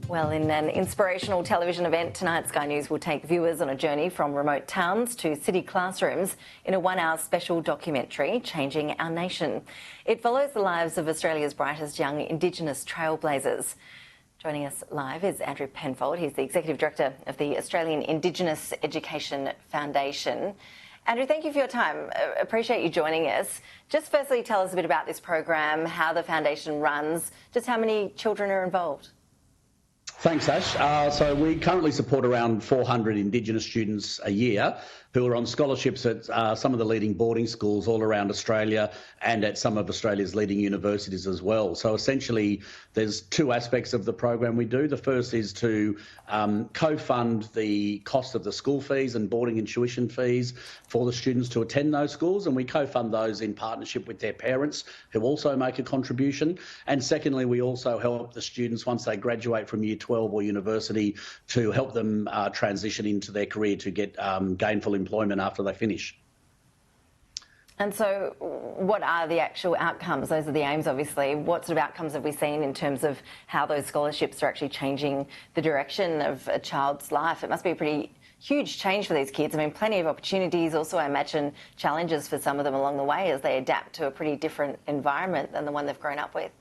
Well, in an inspirational television event tonight, Sky News will take viewers on a journey from remote towns to city classrooms in a one-hour special documentary, Changing Our Nation. It follows the lives of Australia's brightest young Indigenous trailblazers. Joining us live is Andrew Penfold. He's the Executive Director of the Australian Indigenous Education Foundation. Andrew, thank you for your time. Appreciate you joining us. Just firstly, tell us a bit about this program, how the foundation runs, just how many children are involved. Thanks, Ash. So we currently support around 400 Indigenous students a year who are on scholarships at some of the leading boarding schools all around Australia and at some of Australia's leading universities as well. So essentially, there's two aspects of the program we do. The first is to co-fund the cost of the school fees and boarding and tuition fees for the students to attend those schools, and we co-fund those in partnership with their parents who also make a contribution. And secondly, we also help the students once they graduate from Year 12 or university to help them transition into their career to get gainful employment after they finish. And so what are the actual outcomes? Those are the aims, obviously. What sort of outcomes have we seen in terms of how those scholarships are actually changing the direction of a child's life? It must be a pretty huge change for these kids. I mean, plenty of opportunities. Also, I imagine challenges for some of them along the way as they adapt to a pretty different environment than the one they've grown up with.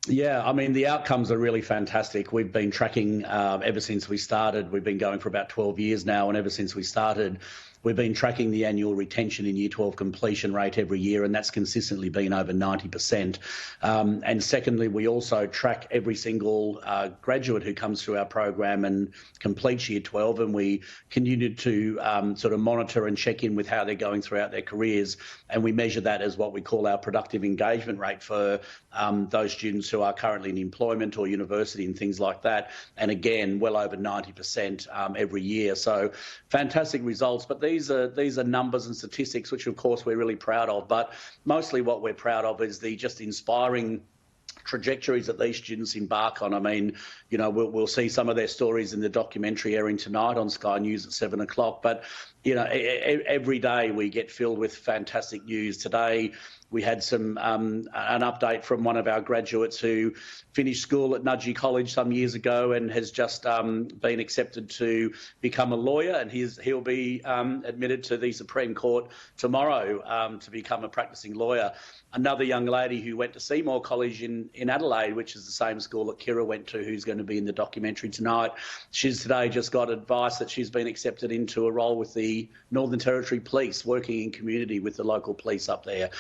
Yeah, I mean, the outcomes are really fantastic. We've been tracking ever since we started. We've been going for about 12 years now, and ever since we started, we've been tracking the annual retention in Year 12 completion rate every year, and that's consistently been over 90%. And secondly, we also track every single graduate who comes through our program and completes Year 12, and we continue to sort of monitor and check in with how they're going throughout their careers, and we measure that as what we call our productive engagement rate for those students who are currently in employment or university and things like that. And again, well over 90% every year. So fantastic results. But these are numbers and statistics which, of course, we're really proud of. But mostly what we're proud of is the just inspiring trajectories that these students embark on. I mean, you know, we'll see some of their stories in the documentary airing tonight on Sky News at 7 o'clock. But, you know, every day we get filled with fantastic news. Today, we had an update from one of our graduates who finished school at Nudgee College some years ago and has just been accepted to become a lawyer, and he'll be admitted to the Supreme Court tomorrow to become a practicing lawyer. Another young lady who went to Seymour College in Adelaide, which is the same school that Kira went to, who's going to be in the documentary tonight. She's today just got advice that she's been accepted into a role with the Northern Territory Police, working in community with the local police up there.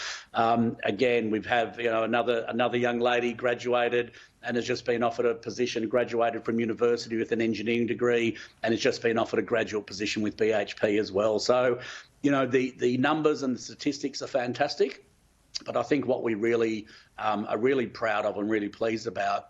Again, we've had another young lady graduated and has just been offered a position, graduated from university with an engineering degree, and has just been offered a graduate position with BHP as well. So, you know, the numbers and the statistics are fantastic, but I think what we really are really proud of and really pleased about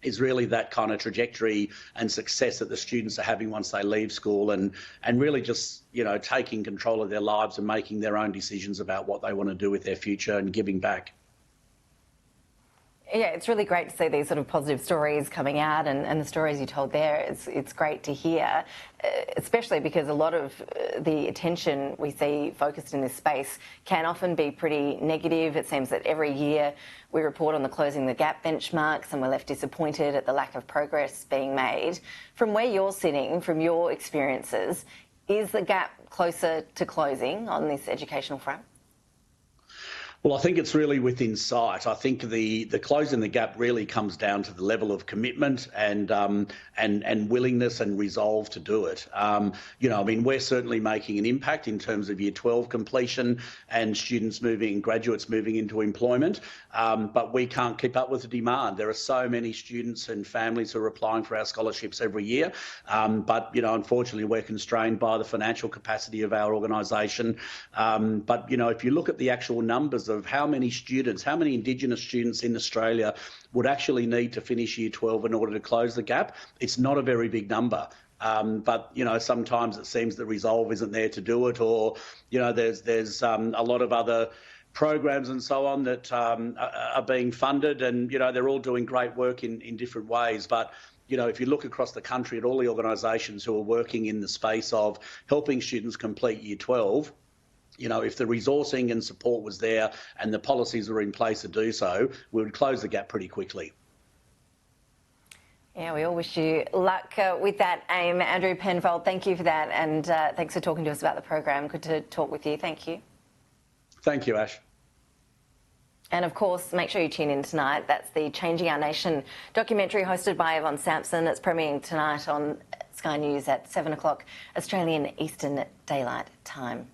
is really that kind of trajectory and success that the students are having once they leave school, and really just, you know, taking control of their lives and making their own decisions about what they want to do with their future and giving back. Yeah, it's really great to see these sort of positive stories coming out, and the stories you told there, it's great to hear, especially because a lot of the attention we see focused in this space can often be pretty negative. It seems that every year we report on the Closing the Gap benchmarks and we're left disappointed at the lack of progress being made. From where you're sitting, from your experiences, is the gap closer to closing on this educational front? Well, I think it's really within sight. I think the closing the gap really comes down to the level of commitment and willingness and resolve to do it. You know, I mean, we're certainly making an impact in terms of Year 12 completion and graduates moving into employment, but we can't keep up with the demand. There are so many students and families who are applying for our scholarships every year, but, you know, unfortunately we're constrained by the financial capacity of our organisation. But, you know, if you look at the actual numbers of how many Indigenous students in Australia would actually need to finish Year 12 in order to close the gap, it's not a very big number. But, you know, sometimes it seems the resolve isn't there to do it, or, you know, there's a lot of other programs and so on that are being funded, and, you know, they're all doing great work in different ways. But, you know, if you look across the country at all the organisations who are working in the space of helping students complete Year 12, you know, if the resourcing and support was there and the policies were in place to do so, we would close the gap pretty quickly. Yeah, we all wish you luck with that aim. Andrew Penfold, thank you for that, and thanks for talking to us about the program. Good to talk with you. Thank you. Thank you, Ash. And of course, make sure you tune in tonight. That's the Changing Our Nation documentary hosted by Yvonne Sampson. It's premiering tonight on Sky News at 7 o'clock Australian Eastern Daylight Time.